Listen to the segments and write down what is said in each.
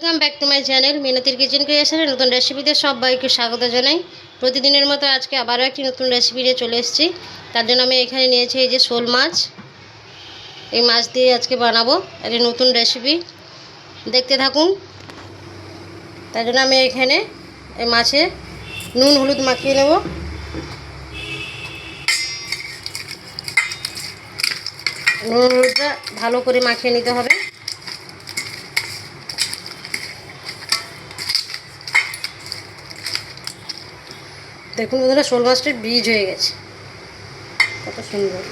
Welcome back to my channel মিনতির kitchen ক্রিয়েশনের নতুন রেসিপিতে সবাইকে স্বাগত জানাই। প্রতিদিনের মতো আজকে আবারও একটি নতুন রেসিপি নিয়ে চলে এসেছি। তার জন্য আমি এখানে নিয়েছি এই যে শোল মাছ। এই মাছ দিয়ে আজকে বানাবো একটা নতুন রেসিপি, দেখতে থাকুন। তার জন্য আমি এখানে এই মাছে নুন হলুদ মাখিয়ে নেব। নুন হলুদটা ভালো করে মাখিয়ে নিতে হবে। দেখুন বন্ধুরা, শোল মাছটার বীজ হয়ে গেছে, কত সুন্দর।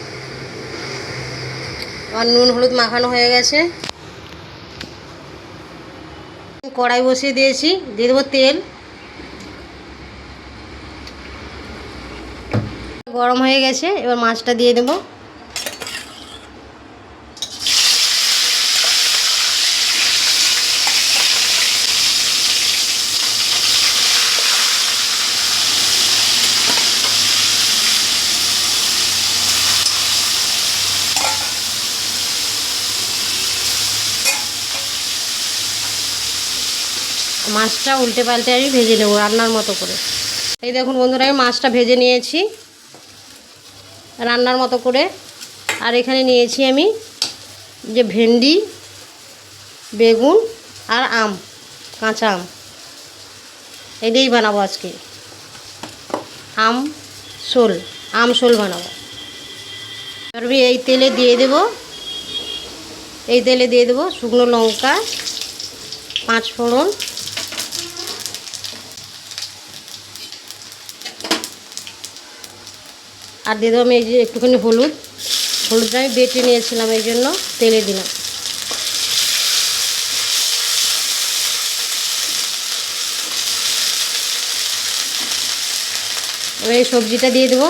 আর নুন হলুদ মাখানো হয়ে গেছে। কড়াই বসিয়ে দিয়েছি, দিয়ে দেবো তেল। গরম হয়ে গেছে, এবার মাছটা দিয়ে দেবো। মাছটা উল্টে পাল্টে আমি ভেজে নেবো রান্নার মতো করে। এই দেখুন বন্ধুরা, আমি মাছটা ভেজে নিয়েছি রান্নার মতো করে। আর এখানে নিয়েছি আমি যে ভেন্ডি, বেগুন আর আম, কাঁচা আম, এই দিয়েই বানাবো আজকে আম শোল বানাবো। এবার আমি এই তেলে দিয়ে দেবো শুকনো লঙ্কা, 5 ফোড়ন, আর দিয়ে দেবো আমি এই যে একটুখানি হলুদটা আমি বেটে নিয়েছিলাম, এই জন্য তেলে দিলাম। এবার এই সবজিটা দিয়ে দেবো।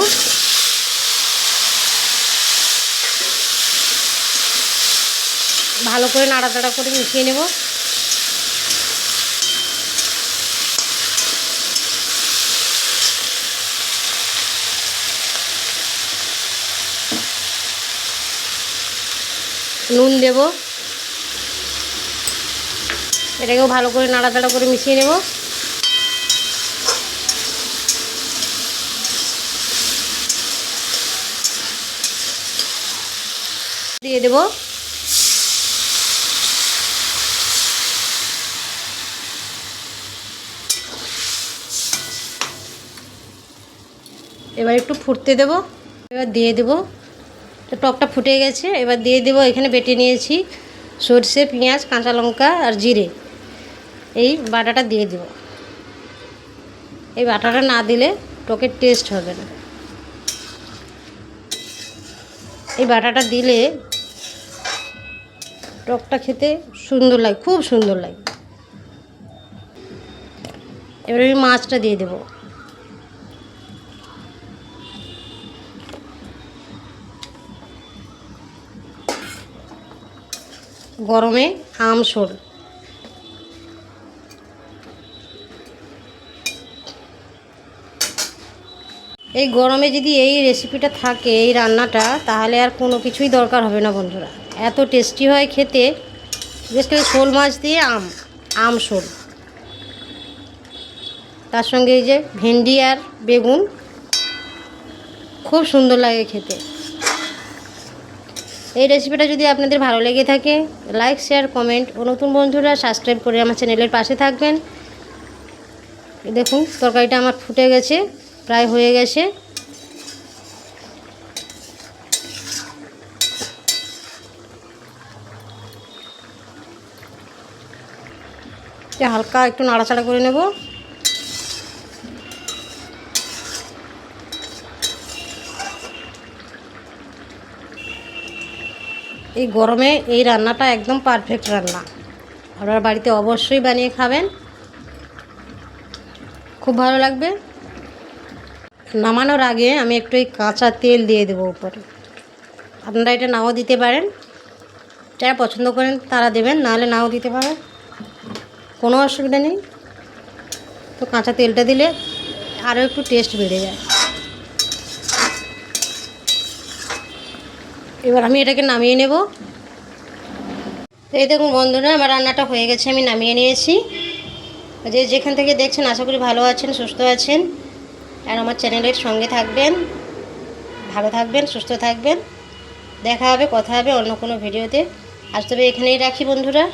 ভালো করে নাড়াচাড়া করে মিশিয়ে নেব। নুন দেব, এটাকেও ভালো করে নাড়াচাড়া করে মিশিয়ে নেব। দিয়ে দেব এবার একটু ফুটতে দেব। এবার দিয়ে দেব, টকটা ফুটে গেছে। এবার দিয়ে দেব এখানে বেটে নিয়েছি সরষে, পেঁয়াজ, কাঁচা লঙ্কা আর জিরে, এই বাটাটা দিয়ে দেব। এই বাটাটা না দিলে টকের টেস্ট হবে না। এই বাটাটা দিলে টকটা খেতে সুন্দর লাগে, খুব সুন্দর লাগে। এবার আমি মাছটা দিয়ে দেব। গরমে আম শোল, এই গরমে যদি এই রেসিপিটা থাকে, এই রান্নাটা, তাহলে আর কোনো কিছুই দরকার হবে না বন্ধুরা। এত টেস্টি হয় খেতে, বিশেষ করে শোল মাছ দিয়ে আম শোল, তার সঙ্গে এই যে ভেন্ডি আর বেগুন, খুব সুন্দর লাগে খেতে। এই রেসিপিটা যদি আপনাদের ভালো লেগে থাকে, লাইক, শেয়ার, কমেন্ট ও নতুন বন্ধুরা সাবস্ক্রাইব করে আমার চ্যানেলের পাশে থাকবেন। দেখুন তরকারিটা আমার ফুটে গেছে, প্রায় হয়ে গেছে। হালকা একটু নাড়াচাড়া করে নেব। এই গরমে এই রান্নাটা একদম পারফেক্ট রান্না, আপনারা বাড়িতে অবশ্যই বানিয়ে খাবেন, খুব ভালো লাগবে। নামানোর আগে আমি একটু এই কাঁচা তেল দিয়ে দেবো উপরে। আপনারা এটা নাও দিতে পারেন, যারা পছন্দ করেন তারা দেবেন, নাহলে নাও দিতে পারেন, কোনো অসুবিধা নেই। তো কাঁচা তেলটা দিলে আরও একটু টেস্ট বেড়ে যায়। এবার আমি এটাকে নামিয়ে নেব। তো এই দেখুন বন্ধুরা, আমার রান্নাটা হয়ে গেছে, আমি নামিয়ে নিয়েছি। যে যেখান থেকে দেখছেন আশা করি ভালো আছেন, সুস্থ আছেন, আর আমার চ্যানেলের সঙ্গে থাকবেন। ভালো থাকবেন, সুস্থ থাকবেন। দেখা হবে, কথা হবে অন্য কোনো ভিডিওতে। আজ তবে এখানেই রাখি বন্ধুরা।